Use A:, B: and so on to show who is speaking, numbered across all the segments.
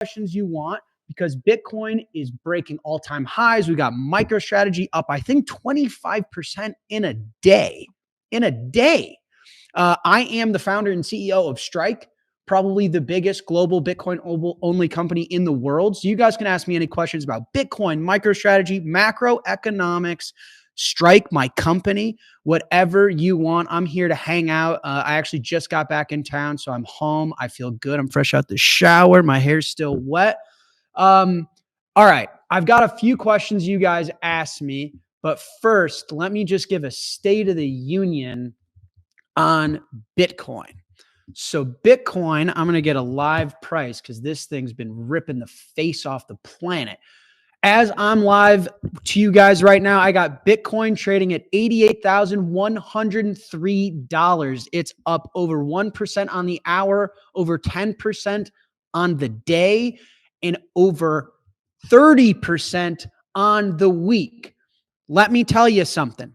A: questions you want because Bitcoin is breaking all-time highs. We got MicroStrategy up, I think, 25% in a day. In a day. I am the founder and CEO of Strike, probably the biggest global Bitcoin-only company in the world. So you guys can ask me any questions about Bitcoin, MicroStrategy, macroeconomics, Strike, my company, whatever you want. I'm here to hang out. I actually just got back in town, so I'm home. I feel good. I'm fresh out the shower. My hair's still wet. All right. I've got a few questions you guys asked me, but first, let me just give a state of the union on Bitcoin. So Bitcoin, I'm going to get a live price because this thing's been ripping the face off the planet. As I'm live to you guys right now, I got Bitcoin trading at $88,103. It's up over 1% on the hour, over 10% on the day, and over 30% on the week. Let me tell you something.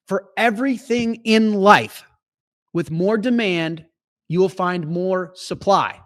A: For everything in life, with more demand, you will find more supply.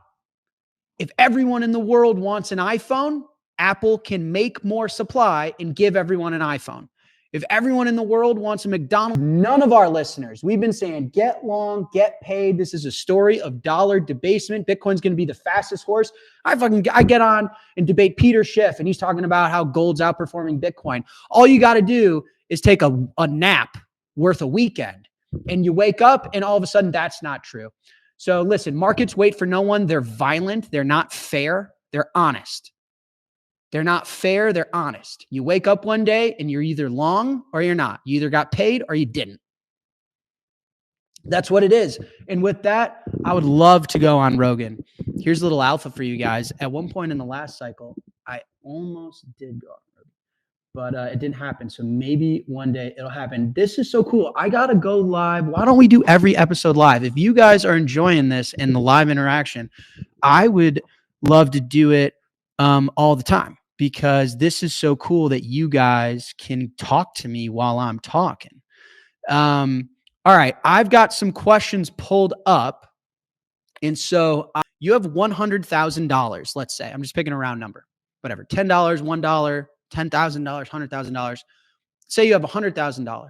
A: If everyone in the world wants an iPhone, Apple can make more supply and give everyone an iPhone. If everyone in the world wants a McDonald's, none of our listeners, we've been saying, get long, get paid. This is a story of dollar debasement. Bitcoin's going to be the fastest horse. I get on and debate Peter Schiff, and he's talking about how gold's outperforming Bitcoin. All you got to do is take a nap worth a weekend, and you wake up, and all of a sudden, that's not true. So listen, markets wait for no one. They're violent. They're not fair. They're honest. They're not fair. They're honest. You wake up one day and you're either long or you're not. You either got paid or you didn't. That's what it is. And with that, I would love to go on Rogan. Here's a little alpha for you guys. At one point in the last cycle, I almost did go on Rogan, but it didn't happen. So maybe one day it'll happen. This is so cool. I got to go live. Why don't we do every episode live? If you guys are enjoying this and the live interaction, I would love to do it all the time. Because this is so cool that you guys can talk to me while I'm talking. All right. I've got some questions pulled up. And so you have $100,000, let's say. I'm just picking a round number. Whatever. $10, $1, $10,000, $100,000. Say you have $100,000.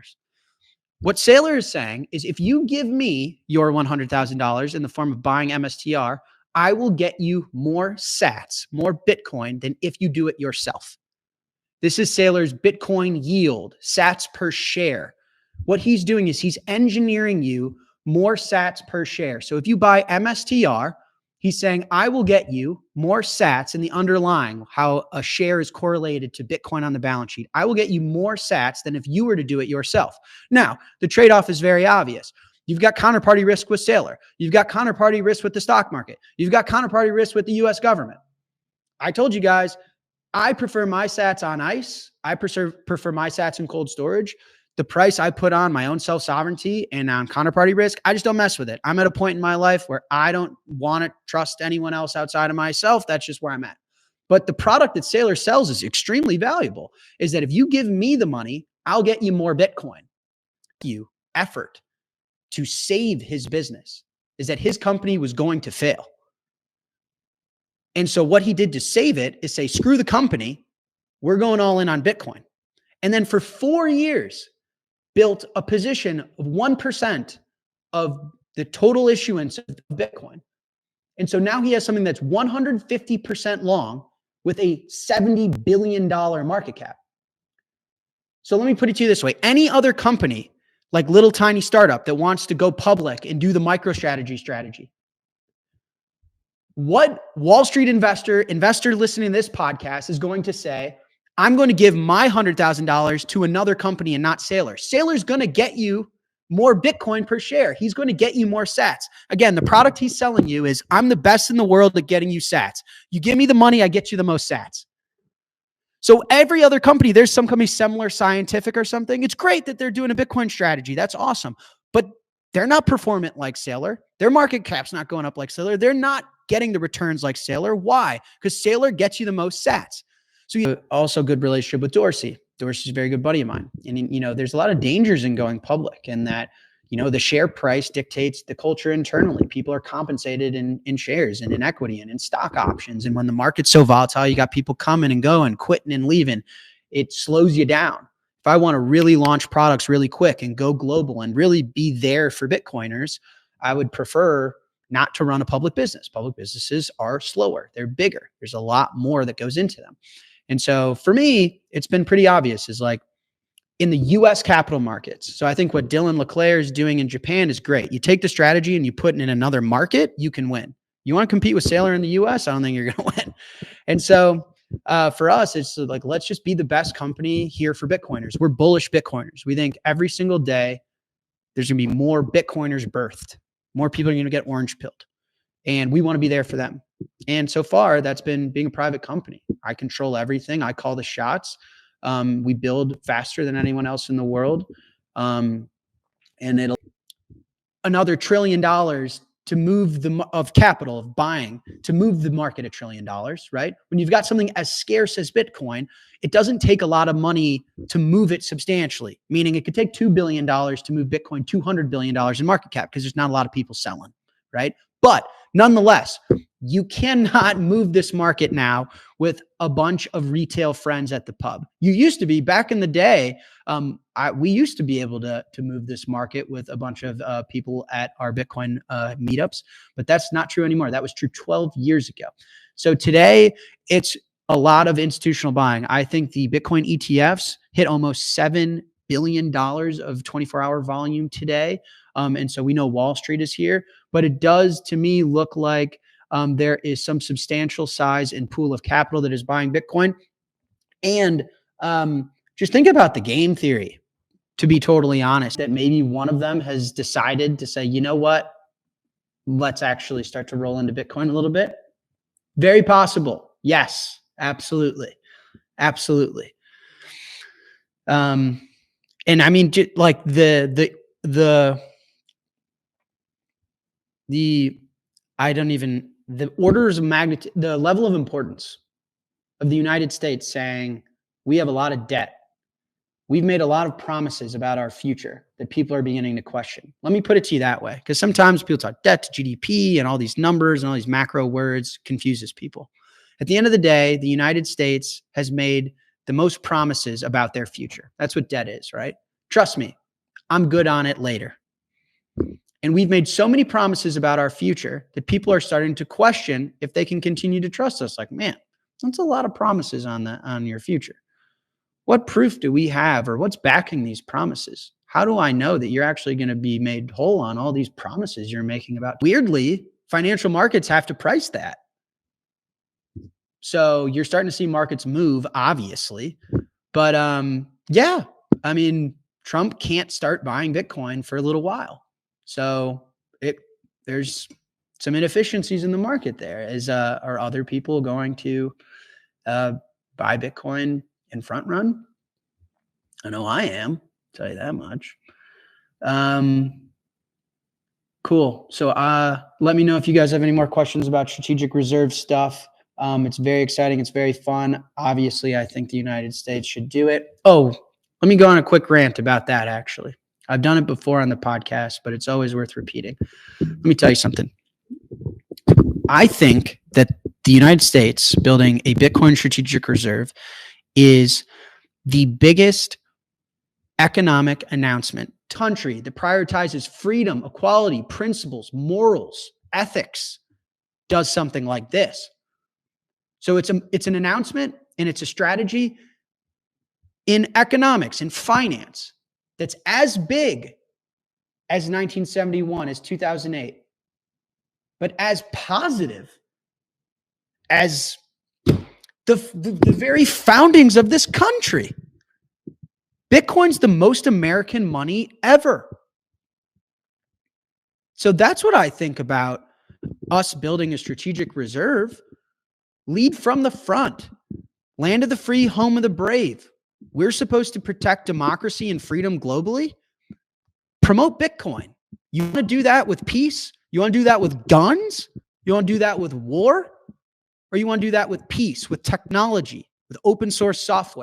A: What Saylor is saying is if you give me your $100,000 in the form of buying MSTR, I will get you more sats, more Bitcoin than if you do it yourself. This is Saylor's Bitcoin yield, sats per share. What he's doing is he's engineering you more sats per share. So if you buy MSTR, he's saying, I will get you more sats in the underlying, how a share is correlated to Bitcoin on the balance sheet. I will get you more sats than if you were to do it yourself. Now, the trade-off is very obvious. You've got counterparty risk with Saylor. You've got counterparty risk with the stock market. You've got counterparty risk with the US government. I told you guys, I prefer my sats on ice. I prefer my sats in cold storage. The price I put on my own self-sovereignty and on counterparty risk, I just don't mess with it. I'm at a point in my life where I don't want to trust anyone else outside of myself. That's just where I'm at. But the product that Saylor sells is extremely valuable, is that if you give me the money, I'll get you more Bitcoin. You effort to save his business, is that his company was going to fail. And so what he did to save it is say, screw the company, we're going all in on Bitcoin. And then for 4 years, built a position of 1% of the total issuance of Bitcoin. And so now he has something that's 150% long with a $70 billion market cap. So let me put it to you this way. Any other company, like little tiny startup that wants to go public and do the MicroStrategy strategy. What Wall Street investor listening to this podcast is going to say, I'm going to give my $100,000 to another company and not Saylor. Saylor's going to get you more Bitcoin per share. He's going to get you more sats. Again, the product he's selling you is I'm the best in the world at getting you sats. You give me the money, I get you the most sats. So every other company, there's some company, Semler Scientific or something. It's great that they're doing a Bitcoin strategy. That's awesome. But they're not performant like Saylor. Their market cap's not going up like Saylor. They're not getting the returns like Saylor. Why? Because Saylor gets you the most sats. So you also good relationship with Dorsey. Dorsey's a very good buddy of mine. And, you know, there's a lot of dangers in going public, and that, The share price dictates the culture internally. People are compensated in shares and in equity and in stock options. And when the market's so volatile, you got people coming and going, quitting and leaving. It slows you down. If I want to really launch products really quick and go global and really be there for Bitcoiners, I would prefer not to run a public business. Public businesses are slower. They're bigger. There's a lot more that goes into them. And so for me, it's been pretty obvious is like in the US capital markets. So I think what Dylan LeClaire is doing in Japan is great. You take the strategy and you put it in another market, you can win. You want to compete with Saylor in the US? I don't think you're going to win. And so for us, it's like, let's just be the best company here for Bitcoiners. We're bullish Bitcoiners. We think every single day there's going to be more Bitcoiners birthed. More people are going to get orange pilled. And we want to be there for them. And so far, that's been being a private company. I control everything. I call the shots. We build faster than anyone else in the world. And it'll another $1 trillion to move of capital of buying to move the market $1 trillion, right? When you've got something as scarce as Bitcoin, it doesn't take a lot of money to move it substantially, meaning it could take $2 billion to move Bitcoin $200 billion in market cap because there's not a lot of people selling, right? But nonetheless, you cannot move this market now with a bunch of retail friends at the pub. You used to be back in the day. We used to be able to move this market with a bunch of people at our Bitcoin meetups, but that's not true anymore. That was true 12 years ago. So today it's a lot of institutional buying. I think the Bitcoin ETFs hit almost $7 billion of 24-hour volume today. And so we know Wall Street is here, but it does to me look like there is some substantial size and pool of capital that is buying Bitcoin. And just think about the game theory, to be totally honest, that maybe one of them has decided to say, you know what, let's actually start to roll into Bitcoin a little bit. Very possible. Yes, absolutely. Absolutely. And I mean, like the orders of magnitude, the level of importance of the United States saying we have a lot of debt. We've made a lot of promises about our future that people are beginning to question. Let me put it to you that way, because sometimes people talk debt to GDP and all these numbers and all these macro words confuses people. At the end of the day, the United States has made the most promises about their future. That's what debt is, right? Trust me, I'm good on it later. And we've made so many promises about our future that people are starting to question if they can continue to trust us. Like, man, that's a lot of promises on your future. What proof do we have, or what's backing these promises? How do I know that you're actually going to be made whole on all these promises you're making about? Weirdly, financial markets have to price that. So you're starting to see markets move, obviously. But yeah, I mean, Trump can't start buying Bitcoin for a little while. So there's some inefficiencies in the market there. Are other people going to buy Bitcoin and front run? I know I am, I'll tell you that much. Cool. So let me know if you guys have any more questions about strategic reserve stuff. It's very exciting. It's very fun. Obviously, I think the United States should do it. Oh, let me go on a quick rant about that, actually. I've done it before on the podcast, but it's always worth repeating. Let me tell you something. I think that the United States building a Bitcoin strategic reserve is the biggest economic announcement. Country that prioritizes freedom, equality, principles, morals, ethics does something like this. So it's an announcement and it's a strategy in economics and finance that's as big as 1971, as 2008, but as positive as the very foundings of this country. Bitcoin's the most American money ever. So that's what I think about us building a strategic reserve. Lead from the front. Land of the free, home of the brave. We're supposed to protect democracy and freedom globally. Promote Bitcoin. You want to do that with peace? You want to do that with guns? You want to do that with war? Or you want to do that with peace, with technology, with open source software?